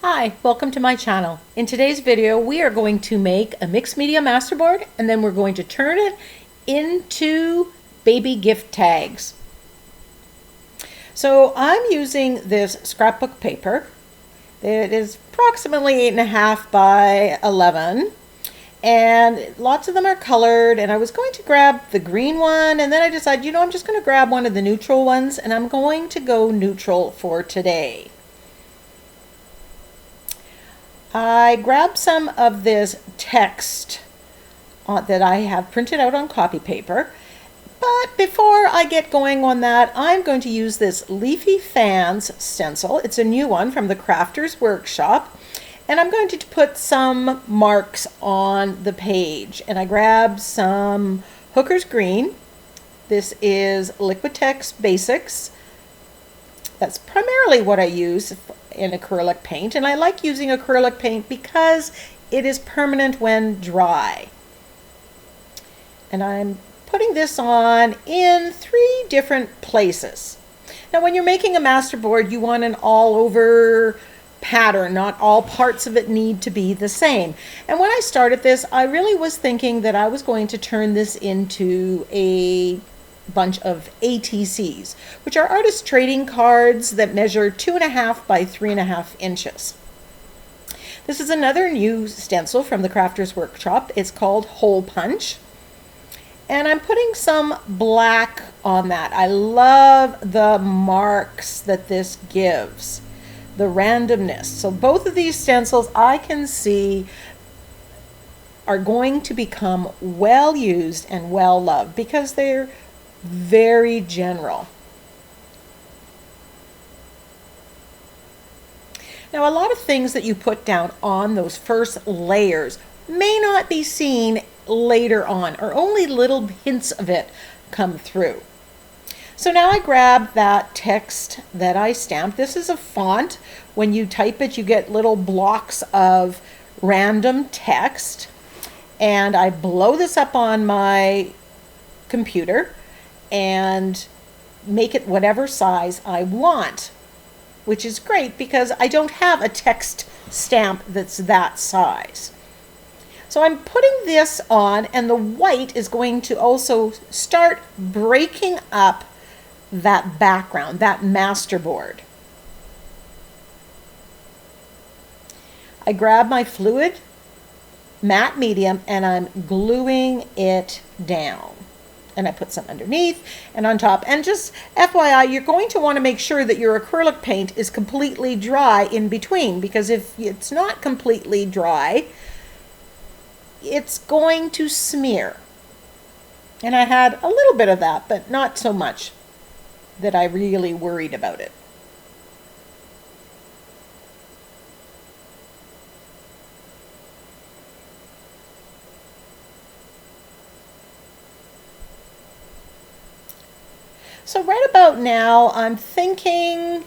Hi, welcome to my channel. In today's video, we are going to make a mixed media masterboard and then we're going to turn it into baby gift tags. So I'm using this scrapbook paper. It is approximately 8.5 by 11 and lots of them are colored, and I was going to grab the green one and then I decided, I'm just going to grab one of the neutral ones and I'm going to go neutral for today. I grabbed some of this text that I have printed out on copy paper, but before I get going on that, I'm going to use this Leafy Fans stencil. It's a new one from the Crafter's Workshop, and I'm going to put some marks on the page. And I grabbed some Hooker's Green. This is Liquitex Basics. That's primarily what I use in acrylic paint, and I like using acrylic paint because it is permanent when dry. And I'm putting this on in 3 different places. Now when you're making a masterboard, you want an all-over pattern. Not all parts of it need to be the same. And when I started this, I really was thinking that I was going to turn this into a bunch of ATCs, which are artist trading cards that measure 2.5 by 3.5 inches. This is another new stencil from the Crafter's Workshop. It's called Hole Punch, and I'm putting some black on that. I love the marks that this gives, the randomness. So both of these stencils I can see are going to become well used and well loved because they're very general. Now a lot of things that you put down on those first layers may not be seen later on, or only little hints of it come through. So now I grab that text that I stamped. This is a font. When you type it, you get little blocks of random text, and I blow this up on my computer and make it whatever size I want, which is great because I don't have a text stamp that's that size. So I'm putting this on, and the white is going to also start breaking up that background, that masterboard. I grab my fluid matte medium and I'm gluing it down. And I put some underneath and on top. And just FYI, you're going to want to make sure that your acrylic paint is completely dry in between, because if it's not completely dry, it's going to smear. And I had a little bit of that, but not so much that I really worried about it. So right about now, I'm thinking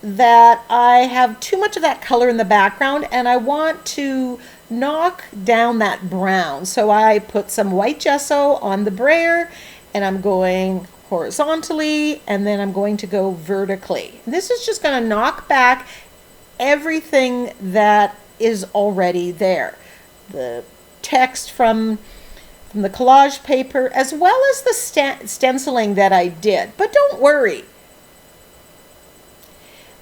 that I have too much of that color in the background and I want to knock down that brown. So I put some white gesso on the brayer and I'm going horizontally and then I'm going to go vertically. This is just going to knock back everything that is already there. The text from the collage paper, as well as the stenciling that I did. But don't worry.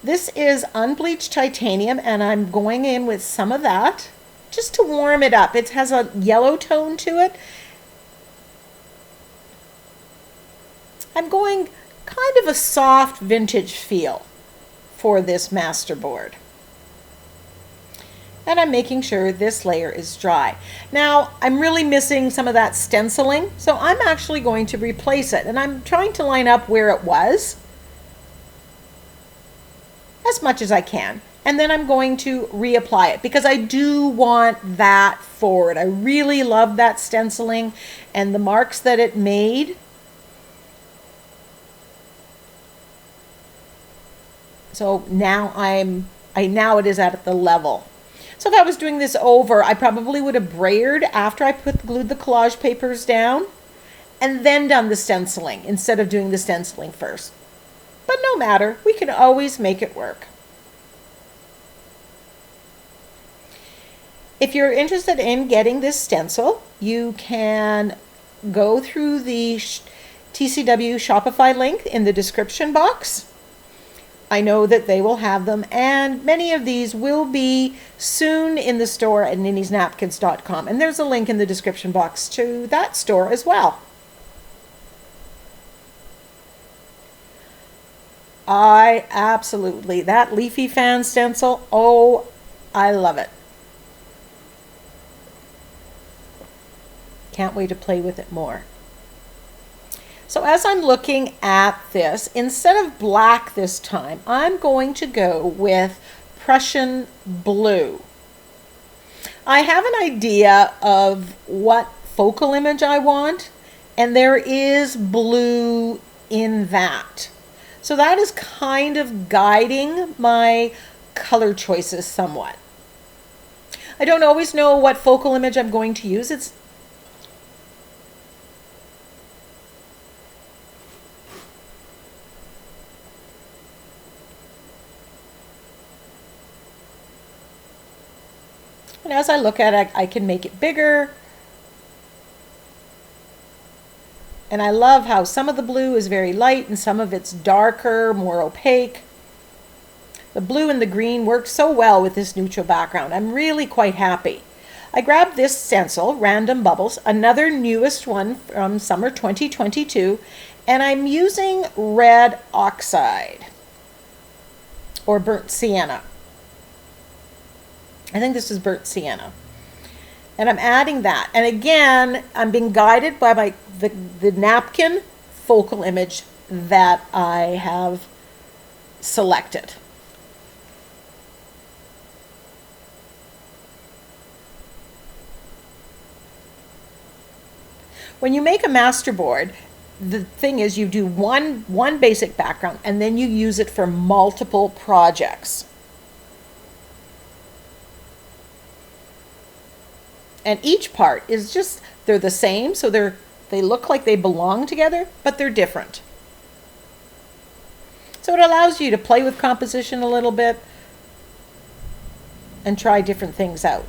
This is unbleached titanium, and I'm going in with some of that just to warm it up. It has a yellow tone to it. I'm going kind of a soft vintage feel for this masterboard. And I'm making sure this layer is dry. Now, I'm really missing some of that stenciling, so I'm actually going to replace it. And I'm trying to line up where it was as much as I can. And then I'm going to reapply it because I do want that forward. I really love that stenciling and the marks that it made. So now now it is at the level. So if I was doing this over, I probably would have brayered after I glued the collage papers down and then done the stenciling instead of doing the stenciling first. But no matter, we can always make it work. If you're interested in getting this stencil, you can go through the TCW Shopify link in the description box. I know that they will have them, and many of these will be soon in the store at NinnysNapkins.com, and there's a link in the description box to that store as well. I absolutely, that Leafy fan stencil, oh, I love it. Can't wait to play with it more. So as I'm looking at this, instead of black this time, I'm going to go with Prussian blue. I have an idea of what focal image I want, and there is blue in that. So that is kind of guiding my color choices somewhat. I don't always know what focal image I'm going to use. And as I look at it, I can make it bigger. And I love how some of the blue is very light and some of it's darker, more opaque. The blue and the green work so well with this neutral background. I'm really quite happy. I grabbed this stencil, Random Bubbles, another newest one from summer 2022, and I'm using red oxide or burnt sienna. I think this is burnt sienna. And I'm adding that. And again, I'm being guided by the napkin focal image that I have selected. When you make a masterboard, the thing is you do one basic background and then you use it for multiple projects. And each part is just, they're the same, so they look like they belong together, but they're different. So it allows you to play with composition a little bit and try different things out.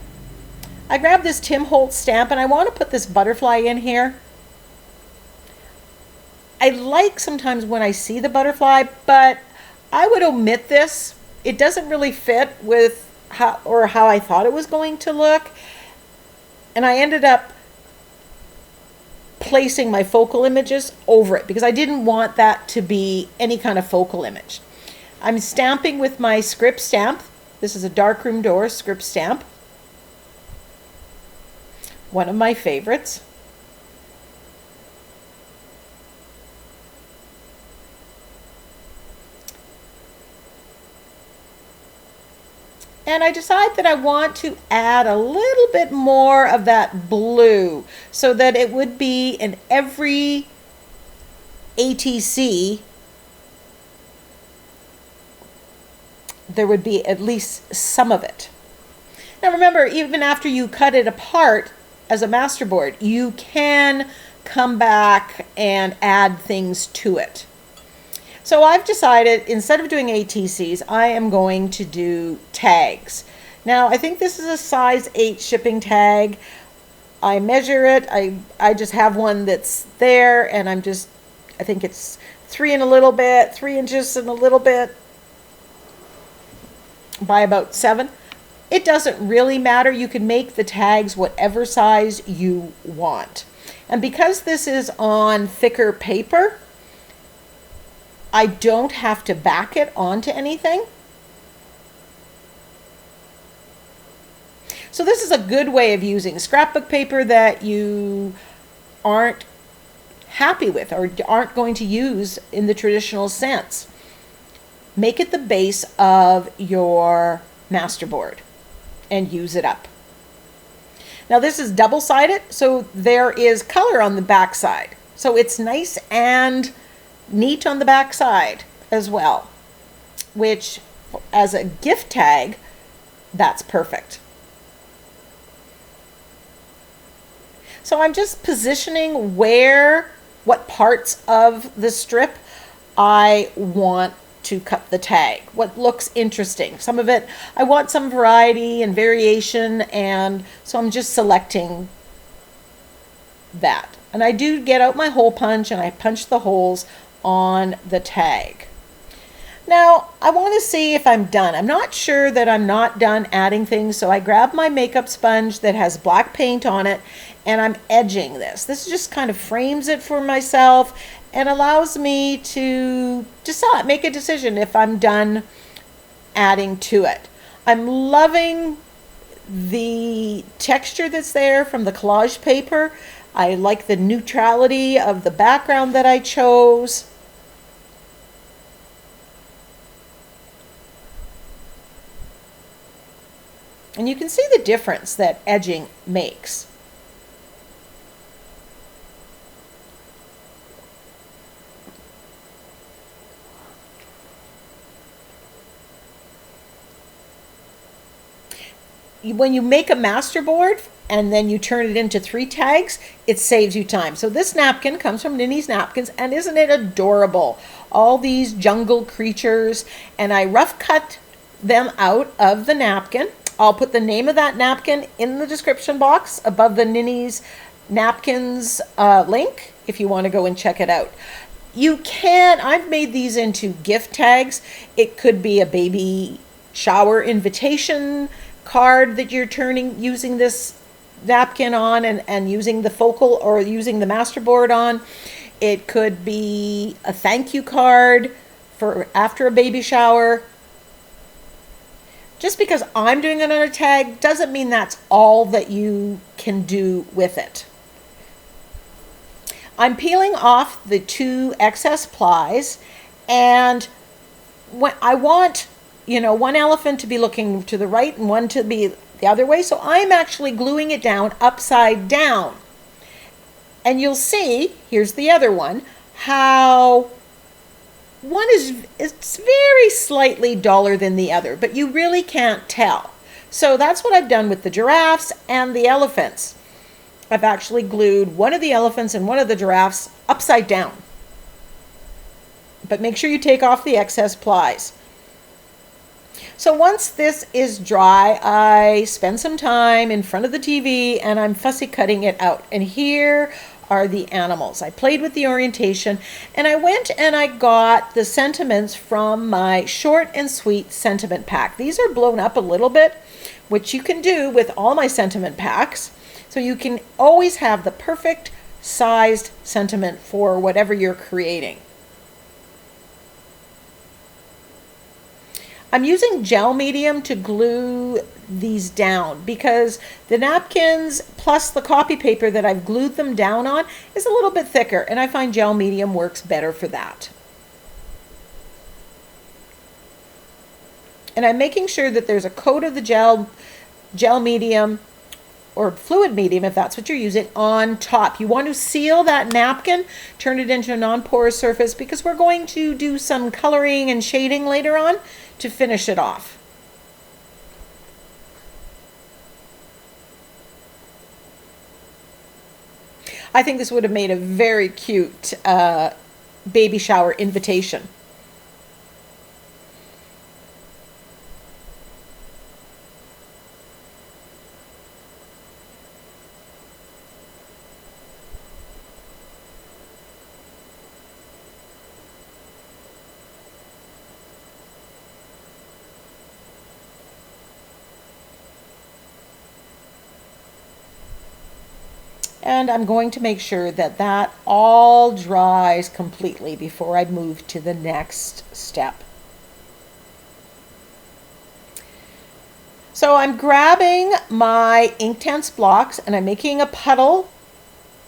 I grabbed this Tim Holtz stamp and I want to put this butterfly in here. I like sometimes when I see the butterfly, but I would omit this. It doesn't really fit with how I thought it was going to look. And I ended up placing my focal images over it because I didn't want that to be any kind of focal image. I'm stamping with my script stamp. This is a darkroom door script stamp. One of my favorites. And I decide that I want to add a little bit more of that blue so that it would be in every ATC, there would be at least some of it. Now remember, even after you cut it apart as a masterboard, you can come back and add things to it. So I've decided, instead of doing ATCs, I am going to do tags. Now, I think this is a size 8 shipping tag. I measure it. I just have one that's there, and I think it's 3 and a little bit, 3 inches and a little bit by about 7. It doesn't really matter. You can make the tags whatever size you want. And because this is on thicker paper, I don't have to back it onto anything. So this is a good way of using scrapbook paper that you aren't happy with or aren't going to use in the traditional sense. Make it the base of your masterboard and use it up. Now this is double-sided, so there is color on the back side. So it's nice and neat on the back side as well, which as a gift tag, that's perfect. So I'm just positioning what parts of the strip I want to cut the tag, what looks interesting. Some of it, I want some variety and variation, and so I'm just selecting that. And I do get out my hole punch and I punch the holes on the tag. Now, I want to see if I'm done. I'm not sure that I'm not done adding things, so I grab my makeup sponge that has black paint on it, and I'm edging this. This just kind of frames it for myself and allows me to decide, make a decision if I'm done adding to it. I'm loving the texture that's there from the collage paper. I like the neutrality of the background that I chose. And you can see the difference that edging makes. When you make a Masterboard and then you turn it into 3 tags, it saves you time. So this napkin comes from NinnysNapkins, and isn't it adorable? All these jungle creatures, and I rough cut them out of the napkin. I'll put the name of that napkin in the description box above the NinnysNapkins link if you want to go and check it out. You can, I've made these into gift tags. It could be a baby shower invitation card that you're using this napkin on and using the focal or using the Masterboard on. It could be a thank you card for after a baby shower. Just because I'm doing it on a tag doesn't mean that's all that you can do with it. I'm peeling off the 2 excess plies, and when I want, one elephant to be looking to the right and one to be the other way, so I'm actually gluing it down upside down. And you'll see, here's the other one, how one it's very slightly duller than the other, but you really can't tell. So that's what I've done with the giraffes and the elephants. I've actually glued one of the elephants and one of the giraffes upside down. But make sure you take off the excess plies. So once this is dry, I spend some time in front of the TV and I'm fussy cutting it out. And here are the animals. I played with the orientation, and I went and I got the sentiments from my short and sweet sentiment pack. These are blown up a little bit, which you can do with all my sentiment packs. So you can always have the perfect sized sentiment for whatever you're creating. I'm using gel medium to glue these down because the napkins plus the copy paper that I've glued them down on is a little bit thicker, and I find gel medium works better for that. And I'm making sure that there's a coat of the gel medium or fluid medium, if that's what you're using, on top. You want to seal that napkin, turn it into a non-porous surface, because we're going to do some coloring and shading later on to finish it off. I think this would have made a very cute baby shower invitation. And I'm going to make sure that that all dries completely before I move to the next step. So I'm grabbing my Inktense blocks and I'm making a puddle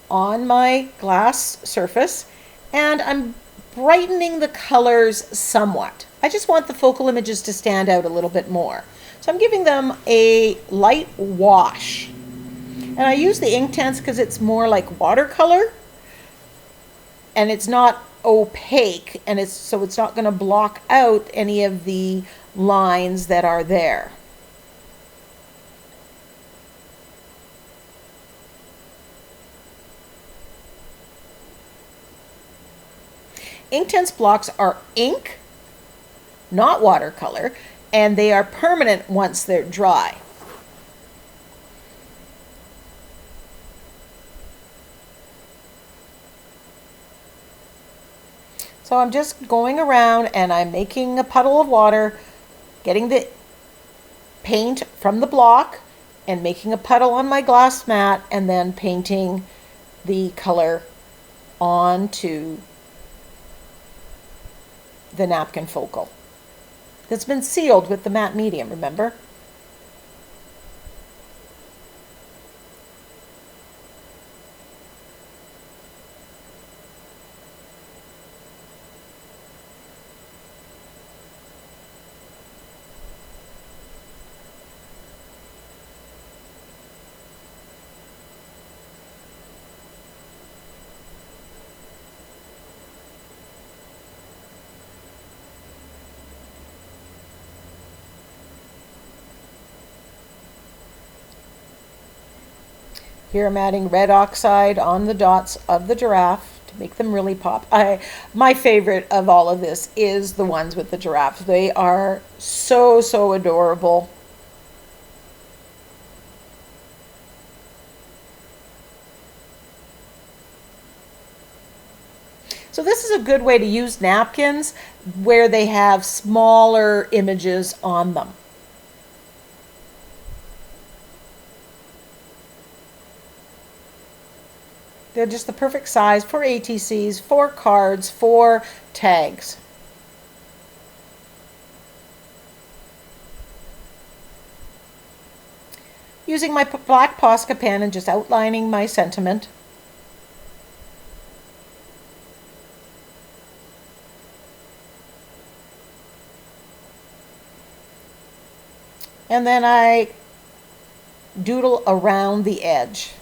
on my glass surface, and I'm brightening the colors somewhat. I just want the focal images to stand out a little bit more. So I'm giving them a light wash. And I use the Inktense because it's more like watercolor and it's not opaque, and so it's not going to block out any of the lines that are there. Inktense blocks are ink not watercolor, and they are permanent once they're dry. So I'm just going around and I'm making a puddle of water, getting the paint from the block and making a puddle on my glass mat, and then painting the color onto the napkin focal that's been sealed with the matte medium, remember? Here I'm adding red oxide on the dots of the giraffe to make them really pop. My favorite of all of this is the ones with the giraffe. They are so, so adorable. So this is a good way to use napkins where they have smaller images on them. They're just the perfect size for ATCs, for cards, for tags. Using my black Posca pen and just outlining my sentiment. And then I doodle around the edge.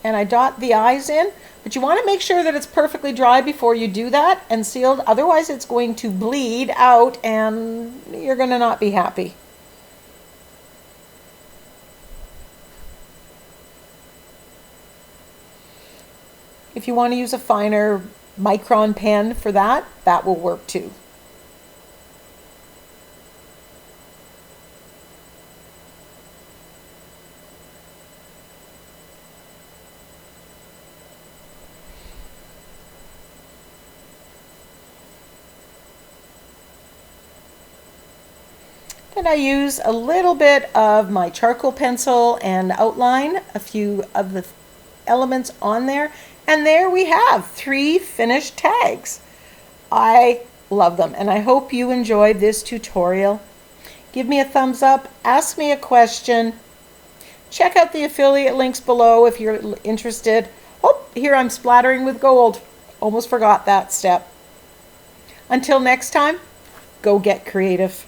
And I dot the eyes in, but you want to make sure that it's perfectly dry before you do that and sealed. Otherwise it's going to bleed out and you're going to not be happy. If you want to use a finer micron pen for that, that will work too. And I use a little bit of my charcoal pencil and outline a few of the elements on there. And there we have 3 finished tags. I love them, and I hope you enjoyed this tutorial. Give me a thumbs up, ask me a question. Check out the affiliate links below if you're interested. Oh, here I'm splattering with gold. Almost forgot that step. Until next time, go get creative.